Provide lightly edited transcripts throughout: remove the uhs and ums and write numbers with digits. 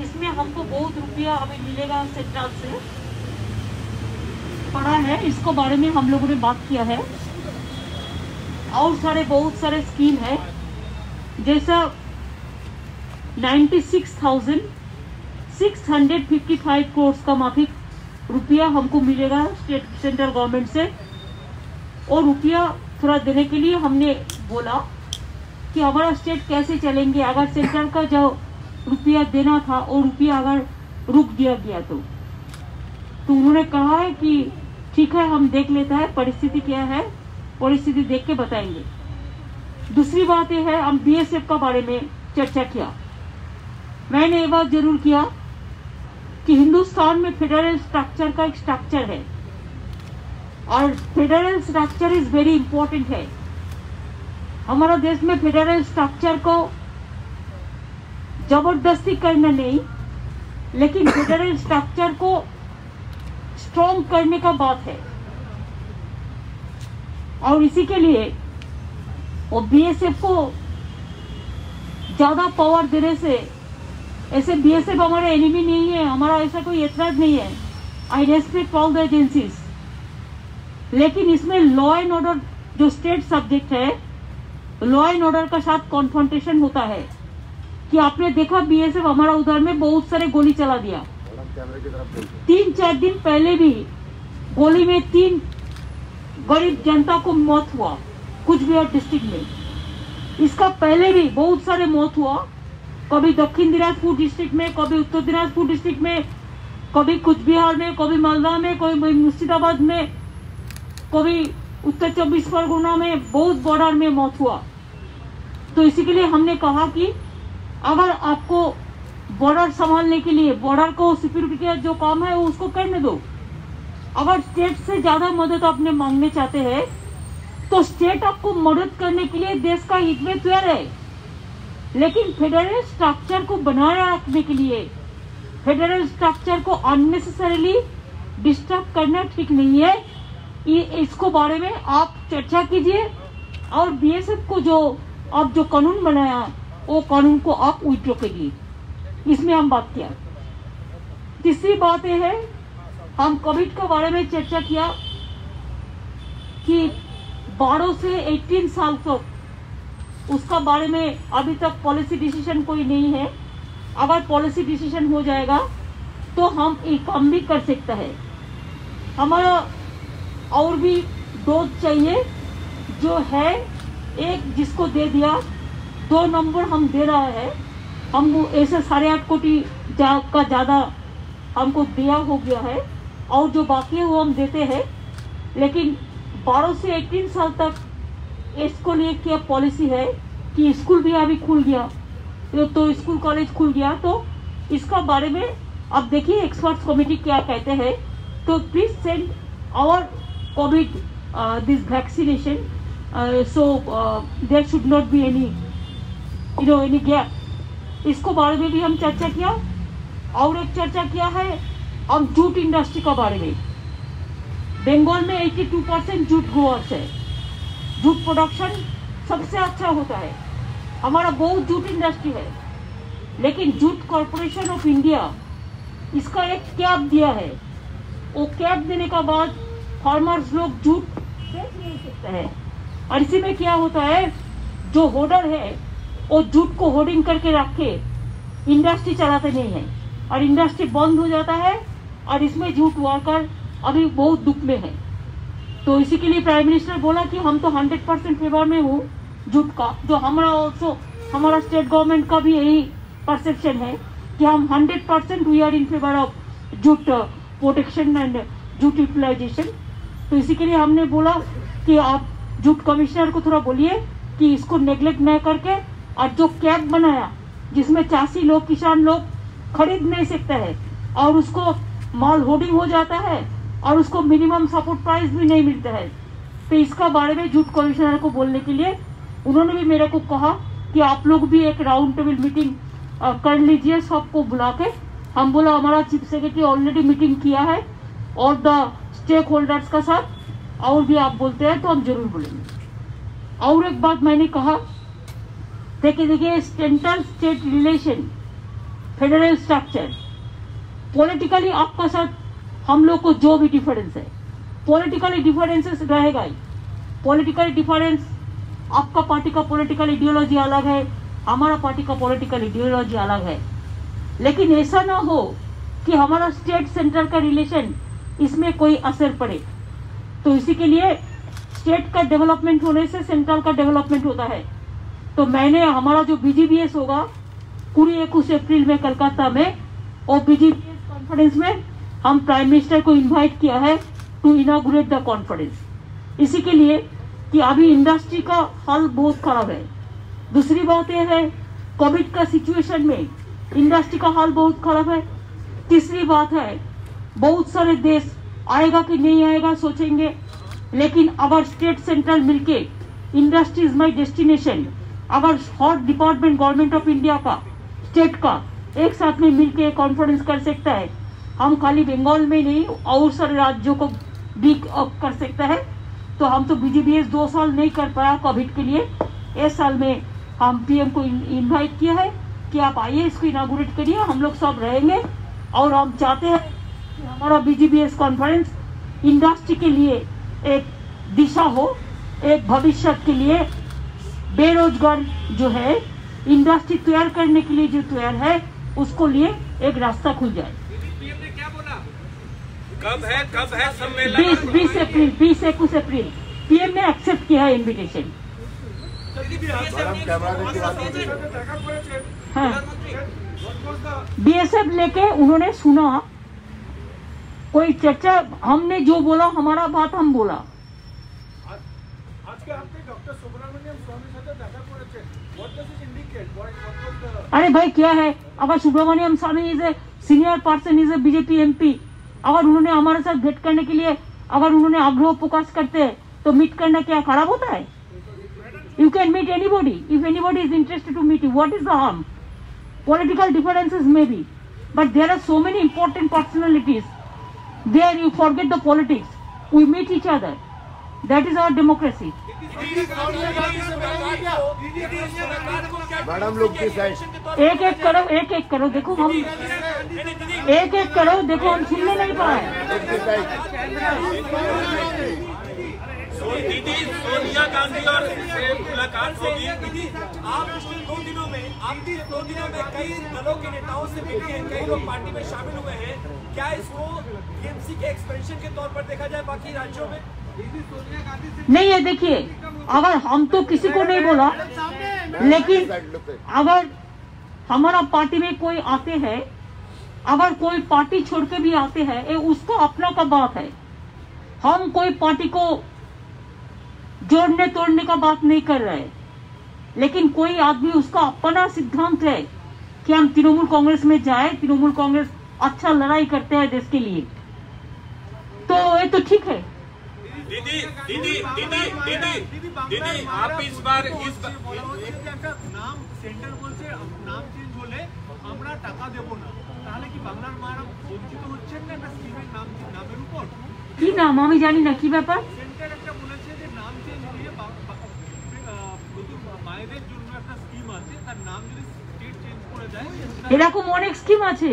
इसमें हमको बहुत रुपया हमें मिलेगा सेंट्रल से, पड़ा है, इसको बारे में हम लोगों ने बात किया है। और बहुत सारे स्कीम है, जैसा 96,655 करोड़ का माफिक रुपया हमको मिलेगा सेंट्रल गवर्नमेंट से। और रुपया थोड़ा देने के लिए हमने बोला कि हमारा स्टेट कैसे चलेंगे अगर सेंट्रल का जो रुपया देना था और रुपया अगर रुक दिया गया तो उन्होंने कहा है कि ठीक है, हम देख लेते हैं परिस्थिति क्या है, परिस्थिति देख के बताएंगे। दूसरी बात यह है, हम बीएसएफ का बारे में चर्चा किया। मैंने ये बात जरूर किया कि हिंदुस्तान में फेडरल स्ट्रक्चर का एक स्ट्रक्चर है और federal structure is very important है। हमारा देश में फेडरल स्ट्रक्चर को जबरदस्ती करना नहीं, लेकिन फेडरल स्ट्रक्चर को स्ट्रॉन्ग करने का बात है। और इसी के लिए वो बीएसएफ को ज्यादा पावर देने से, ऐसे बीएसएफ हमारा एनिमी नहीं है, हमारा ऐसा कोई एतराज नहीं है। आई रेस्पेक्ट ऑल द एजेंसीज, लेकिन इसमें लॉ एंड ऑर्डर जो स्टेट सब्जेक्ट है, लॉ एंड ऑर्डर का साथ कॉन्फ्रंटेशन होता है। कि आपने देखा बीएसएफ हमारा उधर में बहुत सारे गोली चला दिया। 3-4 दिन पहले भी गोली में 3 गरीब जनता को मौत हुआ कुछ बिहार डिस्ट्रिक्ट में। इसका पहले भी बहुत सारे मौत हुआ, कभी दक्षिण दिनाजपुर डिस्ट्रिक्ट में, कभी उत्तर दिनाजपुर डिस्ट्रिक्ट में, कभी कुछ बिहार में, कभी मालदा में, कभी मुर्शिदाबाद में, कभी उत्तर 24 परगना में, बहुत बॉर्डर में मौत हुआ। तो इसी के लिए हमने कहा कि अगर आपको बॉर्डर संभालने के लिए, बॉर्डर को सिक्योरिटी का जो काम है वो उसको करने दो। अगर स्टेट से ज्यादा मदद आपने मांगने चाहते हैं तो स्टेट आपको मदद करने के लिए देश का हित में तैयार है, लेकिन फेडरल स्ट्रक्चर को बनाए रखने के लिए, फेडरल स्ट्रक्चर को अननेसेसरीली डिस्टर्ब करना ठीक नहीं है। इसको बारे में आप चर्चा कीजिए और बीएसएफ को जो आप जो कानून बनाया वो कानून को आप विड्रॉ करिए। इसमें हम बात किया। तीसरी बात यह है, हम कोविड के बारे में चर्चा किया कि 12 से 18 साल तक उसका बारे में अभी तक पॉलिसी डिसीजन कोई नहीं है। अगर पॉलिसी डिसीजन हो जाएगा तो हम एक काम भी कर सकते हैं। हमारा और भी डोज चाहिए जो है, एक जिसको दे दिया, 2 नंबर हम दे रहा है। हमको ऐसे 8.5 कोटी का ज़्यादा हमको दिया हो गया है और जो बाकी है वो हम देते हैं। लेकिन 12 से 18 साल तक इसको लिए क्या पॉलिसी है कि स्कूल भी अभी खुल गया, तो स्कूल कॉलेज खुल गया, तो इसका बारे में अब देखिए एक्सपर्ट्स कमेटी क्या कहते हैं। तो please send our covid this vaccination, so there should not be any any gap. इसको बारे में भी हम चर्चा किया। और एक चर्चा किया है हम जूट इंडस्ट्री का बारे में। बंगाल में 82% जूट ग्रोअर्स है, जूट प्रोडक्शन सबसे अच्छा होता है, हमारा बहुत जूट इंडस्ट्री है। लेकिन जूट कॉर्पोरेशन ऑफ इंडिया इसका एक कैप दिया है, वो कैप देने का बाद फार्मर्स लोग जूट बेच नहीं सकते हैं। और इसी में क्या होता है, जो होल्डर है वो जूट को होर्डिंग करके रख के इंडस्ट्री चलाते नहीं है और इंडस्ट्री बंद हो जाता है और इसमें जूट वर्कर अभी बहुत दुख में है। तो इसी के लिए प्राइम मिनिस्टर बोला कि हम तो 100% फेवर में हूँ जूट का, जो हमारा स्टेट गवर्नमेंट का भी यही परसेप्शन है कि हम 100% we are in favour of jute protection and jute utilisation. तो इसी के लिए हमने बोला कि आप जूट कमिश्नर को थोड़ा बोलिए कि इसको नेग्लेक्ट न करके, और जो कैप बनाया जिसमें चासी लोग, किसान लोग खरीद नहीं सकते हैं और उसको माल होर्डिंग हो जाता है और उसको मिनिमम सपोर्ट प्राइस भी नहीं मिलता है। तो इसका बारे में जूट कमिश्नर को बोलने के लिए उन्होंने भी मेरे को कहा कि आप लोग भी एक राउंड टेबल मीटिंग कर लीजिए सबको बुला के। हम बोला हमारा चीफ सेक्रेटरी ऑलरेडी मीटिंग किया है और द स्टेक होल्डर्स का साथ, और भी आप बोलते हैं तो हम जरूर बोलेंगे। और एक बात मैंने कहा, देखिए central state relation federal structure, politically आपका साथ हम लोग को जो भी डिफरेंस है, पॉलिटिकली डिफरेंसेस रहेगा ही। पॉलिटिकल डिफरेंस, आपका पार्टी का पॉलिटिकल आइडियोलॉजी अलग है, हमारा पार्टी का पॉलिटिकल आइडियोलॉजी अलग है, लेकिन ऐसा ना हो कि हमारा स्टेट सेंट्रल का रिलेशन इसमें कोई असर पड़े। तो इसी के लिए स्टेट का डेवलपमेंट होने से सेंट्रल का डेवलपमेंट होता है। तो मैंने हमारा जो BGBS होगा 21 अप्रैल में कलकत्ता में, और BGBS कॉन्फ्रेंस में हम प्राइम मिनिस्टर को इनवाइट किया है टू इनॉग्रेट द कॉन्फ्रेंस। इसी के लिए कि अभी इंडस्ट्री का हाल बहुत खराब है। दूसरी बात यह है कोविड का सिचुएशन में इंडस्ट्री का हाल बहुत खराब है। तीसरी बात है बहुत सारे देश आएगा कि नहीं आएगा सोचेंगे, लेकिन अगर स्टेट सेंट्रल मिलके इंडस्ट्री इज माई डेस्टिनेशन, अगर हर डिपार्टमेंट गवर्नमेंट ऑफ इंडिया का, स्टेट का एक साथ में मिलके कॉन्फ्रेंस कर सकता है, हम खाली बंगाल में नहीं और सारे राज्यों को भी कर सकता है। तो हम तो BGBS 2 साल नहीं कर पाया कोविड के लिए, इस साल में हम PM को इनवाइट किया है कि आप आइए इसको इनागुरेट करिए, हम लोग सब रहेंगे। और हम चाहते हैं कि हमारा BGBS कॉन्फ्रेंस इंडस्ट्री के लिए एक दिशा हो, एक भविष्य के लिए बेरोजगार जो है इंडस्ट्री तैयार करने के लिए जो तैयार है उसको लिए एक रास्ता खुल जाए। कब है सम्मेलन? 20 अप्रैल PM ने एक्सेप्ट किया है इनविटेशन। हाँ, BSF लेके उन्होंने सुना, कोई चर्चा, हमने जो बोला हमारा बात हम बोला। अरे भाई क्या है, अगर Subramanian Swamy is a senior person, is a BJP MP, अगर उन्होंने हमारे साथ भेंट करने के लिए अगर उन्होंने आग्रह प्रकाश करते हैं तो मीट करना क्या खराब होता है? You can meet anybody if anybody is interested to meet you. What is the harm? Political differences maybe, but there are so many important personalities. There you forget the politics. We meet each other. That is our democracy. Madam लोग की side एक एक करो देखो, हम एक करो देखो, हम सुनने नहीं पाए। दीदी सोनिया गांधी और से मुलाकात होगी। दीदी आप पिछले 2 दिनों में कई दलों के नेताओं से मिले हैं, कई लोग पार्टी में शामिल हुए हैं, क्या इसको TMC के एक्सपेंशन के तौर पर देखा जाए बाकी राज्यों में? नहीं है, देखिए अगर हम तो किसी को नहीं बोला, लेकिन अगर हमारा पार्टी में कोई आते हैं, अगर कोई पार्टी छोड़ के भी आते हैं, ये उसका अपना का बात है। हम कोई पार्टी को जोड़ने तोड़ने का बात नहीं कर रहे, लेकिन कोई आदमी उसका अपना सिद्धांत है कि हम तृणमूल कांग्रेस में जाए, तृणमूल कांग्रेस अच्छा लड़ाई करते हैं देश के लिए, तो ये तो ठीक है। दीदी आप इस बार নাম সেন্টার বলছে নাম চেঞ্জ হলে আমরা টাকা দেব না, তাহলে কি বাংলার মারা বঞ্চিত হচ্ছেন না একটা স্কিমের নামের উপর? কি নাম আমি জানি না, কি ব্যাপার? সেন্টার একটা বলেছে যে নাম চেঞ্জ দিয়ে নতুন মায়েদের জন্য একটা স্কিম আছে, তার নাম যদি স্টেট চেঞ্জ করে দেয়। এরকম অনেক স্কিম আছে,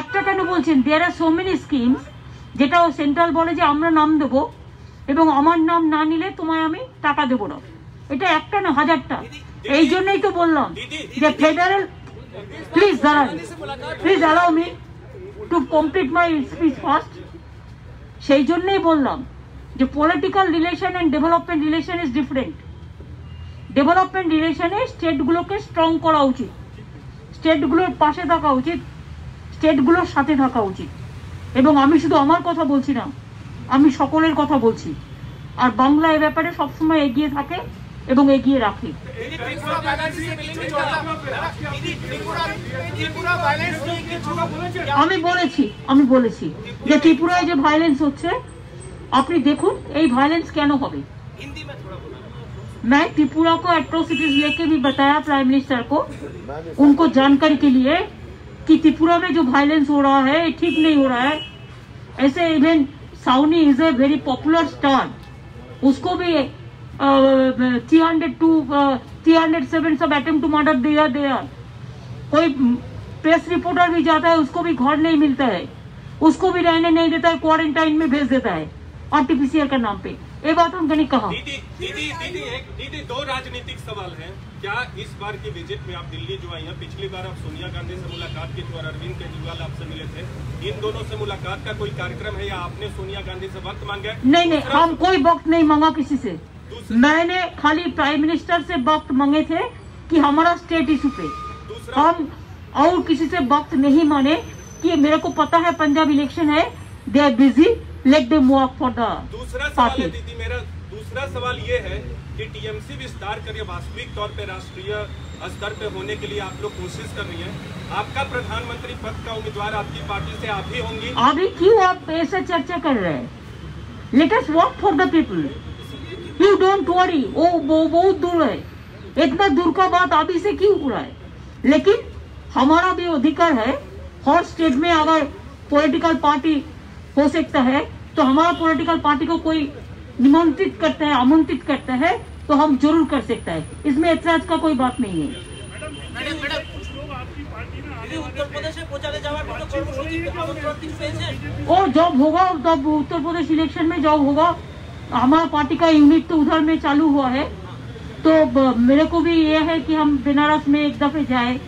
একটা কেন বলছেন? দেয়ার আর সো মেনি স্কিমস, যেটা ও সেন্ট্রাল বলে যে আমরা নাম দেবো এবং আমার নাম না নিলে তোমায় আমি টাকা দেবো না। এটা একটা না, হাজারটা। এই জন্যই তো বললাম যে federal, please allow me to complete my speech first. সেই জন্যই বললাম যে political relation and development relation is different. Development রিলেশনে স্টেটগুলোকে স্ট্রং করা উচিত, স্টেটগুলোর পাশে থাকা উচিত, স্টেটগুলোর সাথে থাকা উচিত। এবং আমি শুধু আমার কথা বলছি না, আমি সকলের কথা বলছি। আর বাংলা এ ব্যাপারে সবসময় এগিয়ে থাকে এবং এগিয়ে রাখে। আমি বলেছি যে ত্রিপুরায় যে ভায়োলেন্স হচ্ছে, আপনি দেখুন এই ভায়োলেंस কেন হবে। मैं त्रिपुरा को एट्रोसिटीज लेके भी बताया प्राइम मिनिस्टर को, उनको जानकारी के लिए कि त्रिपुरा में जो वायलेंस हो रहा है ठीक नहीं हो रहा है। ऐसे इवन साउनी is a very popular star, उसको भी 307 सब अटेम्प्ट टू मर्डर दिया। कोई प्रेस रिपोर्टर भी जाता है, उसको भी घर नहीं मिलता है, उसको भी रहने नहीं देता है, क्वारंटाइन में भेज देता है आरटीपीसीआर का नाम पे। ये बात हमने नहीं कहा। दीदी दो राजनीतिक सवाल हैं। क्या इस बार की विजिट में आप दिल्ली जो आई हैं, पिछली बार आप सोनिया गांधी से मुलाकात की थी और अरविंद केजरीवाल आपसे मिले थे, इन दोनों से मुलाकात का कोई कार्यक्रम है या आपने सोनिया गांधी से वक्त मांगा है? नहीं, हम कोई वक्त नहीं मांगा किसी से। मैंने खाली प्राइम मिनिस्टर से वक्त मांगे थे कि हमारा स्टेट इशू पे, हम और किसी से वक्त नहीं माने कि मेरे को पता है पंजाब इलेक्शन है, they are busy, let them work for the दूसरा सवाल है दीदी, मेरा दूसरा सवाल ये है कि टीएमसी विस्तार कर वास्तविक तौर पे राष्ट्रीय स्तर पे होने के लिए आप लोग कोशिश कर रही हैं। आपका प्रधानमंत्री पद का उम्मीदवार आपकी पार्टी से आप ही होंगी। अभी क्यों आप ऐसा चर्चा कर रहे हैं? Let us work for the people, you don't worry. वो बहुत दूर है, इतना दूर का बात अभी से क्यों हो रहा है? लेकिन हमारा भी अधिकार है, हर स्टेट में अगर पॉलिटिकल पार्टी हो सकता है तो हमारा पॉलिटिकल पार्टी को कोई निमंत्रित करता है, आमंत्रित करता है तो हम जरूर कर सकता है, इसमें ऐतराज का कोई बात नहीं है। और जब होगा तब उत्तर प्रदेश इलेक्शन में जब होगा, हमारा पार्टी का यूनिट तो उधर में चालू हुआ है, तो मेरे को भी ये है कि हम बनारस में एक दफे जाए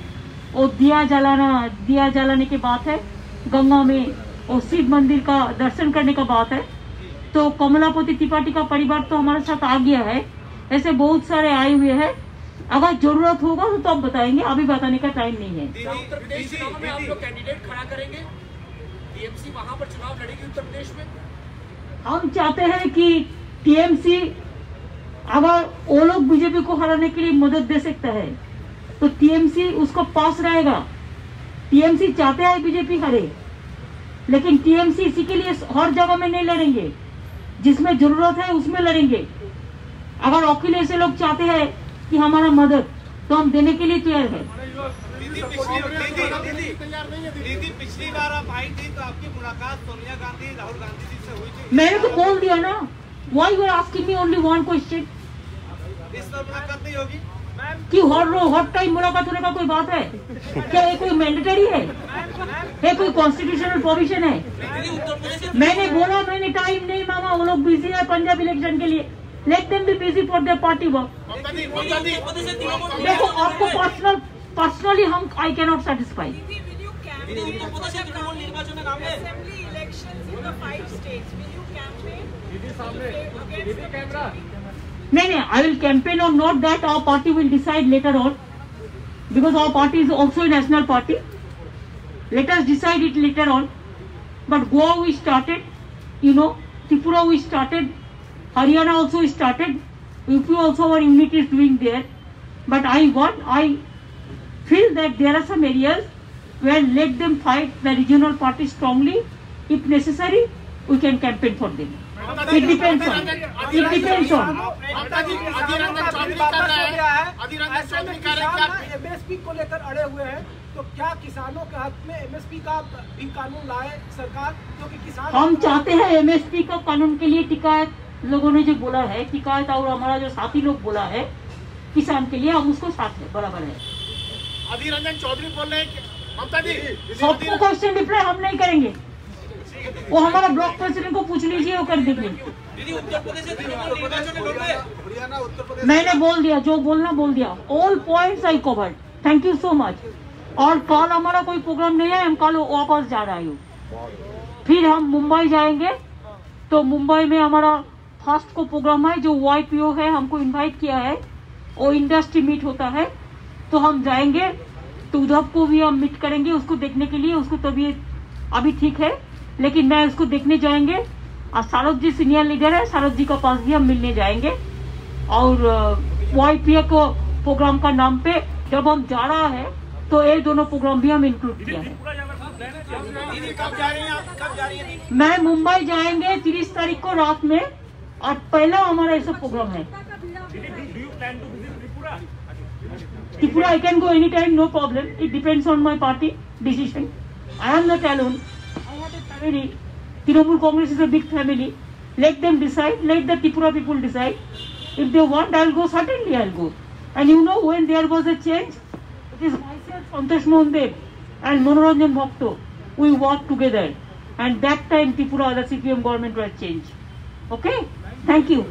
और दिया जलाने की बात है, गंगा में और शिव मंदिर का दर्शन करने का बात है। तो कमलापति त्रिपाठी का परिवार तो हमारे साथ आ गया है, ऐसे बहुत सारे आए हुए हैं। अगर जरूरत होगा तो तब बताएंगे, अभी बताने का टाइम नहीं है। उत्तर प्रदेश चुनाव में आप लोग कैंडिडेट खड़ा करेंगे? टीएमसी वहां पर चुनाव लड़ेगी उत्तर प्रदेश में? हम चाहते हैं कि टीएमसी अगर वो लोग बीजेपी को हराने के लिए मदद दे सकता है तो टीएमसी उसको पास रहेगा। टीएमसी चाहते हैं बीजेपी हारे, लेकिन टीएमसी इसी के लिए हर जगह में नहीं लड़ेंगे, जिसमें जरूरत है उसमें लड़ेंगे। अगर अखिलेश लोग चाहते हैं कि हमारा मदद, तो हम देने के लिए तैयार है। दीदी पिछली बार आप आई थी तो आपकी मुलाकात सोनिया गांधी राहुल गांधी जी से हुई थी। मैंने तो बोल दिया ना, why you are asking me only one question? इस बार मुलाकात नहीं होगी कि हर टाइम मुलाकात होने का कोई बात है क्या? ये कोई मैंडेटरी है? ये कोई कॉन्स्टिट्यूशनल प्रोविजन है? मैंने बोला, मैंने टाइम नहीं मांगा, वो लोग बिजी है पंजाब इलेक्शन के लिए, let them be busy for their party work. देखो आपको पर्सनली हम आई कैन नॉट सेटिस्फाई। नहीं, I will campaign or not, that our party will decide later on, because our party is also a national party. Let us decide it later on. But Goa we started, Tripura we started, Haryana also started, UP also our unit is doing there. But I feel that there are some areas where let them fight the regional party strongly. If necessary, we can campaign for them. It depends on. MSP को लेकर अड़े हुए हैं, तो क्या किसानों के हक में एमएसपी का भी कानून लाए सरकार? क्योंकि किसान हम चाहते हैं एमएसपी का कानून के लिए टिकायत लोगों ने जो बोला है, टिकायत और हमारा जो साथी लोग बोला है किसान के लिए, हम उसको साथ में बराबर है। अधीर रंजन चौधरी बोल रहे हैं ममता जी सबको क्वेश्चन रिप्लाई हम नहीं करेंगे, वो हमारा ब्लॉक प्रेसिडेंट को पूछ लीजिए, वो कर देंगे। मैंने बोल दिया, जो बोलना बोल दिया, all points I covered. Thank you so much. और कल हमारा कोई प्रोग्राम नहीं है, हम कल वापस जा रहे हैं। फिर हम मुंबई जाएंगे, तो मुंबई में हमारा फर्स्ट को प्रोग्राम है, जो YPO है हमको इनवाइट किया है, वो इंडस्ट्री मीट होता है, तो हम जाएंगे, तो उधर को भी हम मीट करेंगे उसको देखने के लिए। उसको तबीयत अभी ठीक है, लेकिन मैं उसको देखने जाएंगे। और सारद जी सीनियर लीडर है, सारद जी का पास भी हम मिलने जाएंगे। और YPO को प्रोग्राम का नाम पे जब हम जा रहा है, तो ये दोनों प्रोग्राम भी हम इंक्लूड किया है। मैं मुंबई जाएंगे 30 तारीख को रात में, और पहला हमारा ऐसा प्रोग्राम है। Tripura, I can go anytime, no problem. It depends on my party decision. I am not alone. I have a family. Trinamool Congress is a big family. Let them decide. Let the Tripura people decide. If they want, I'll go. Certainly, I'll go. And when there was a change, it is myself, Santosh Mohan Dev, and Manoranjan Bhakto, we work together. And that time Tripura, the CPM government will change. Okay? Thank you.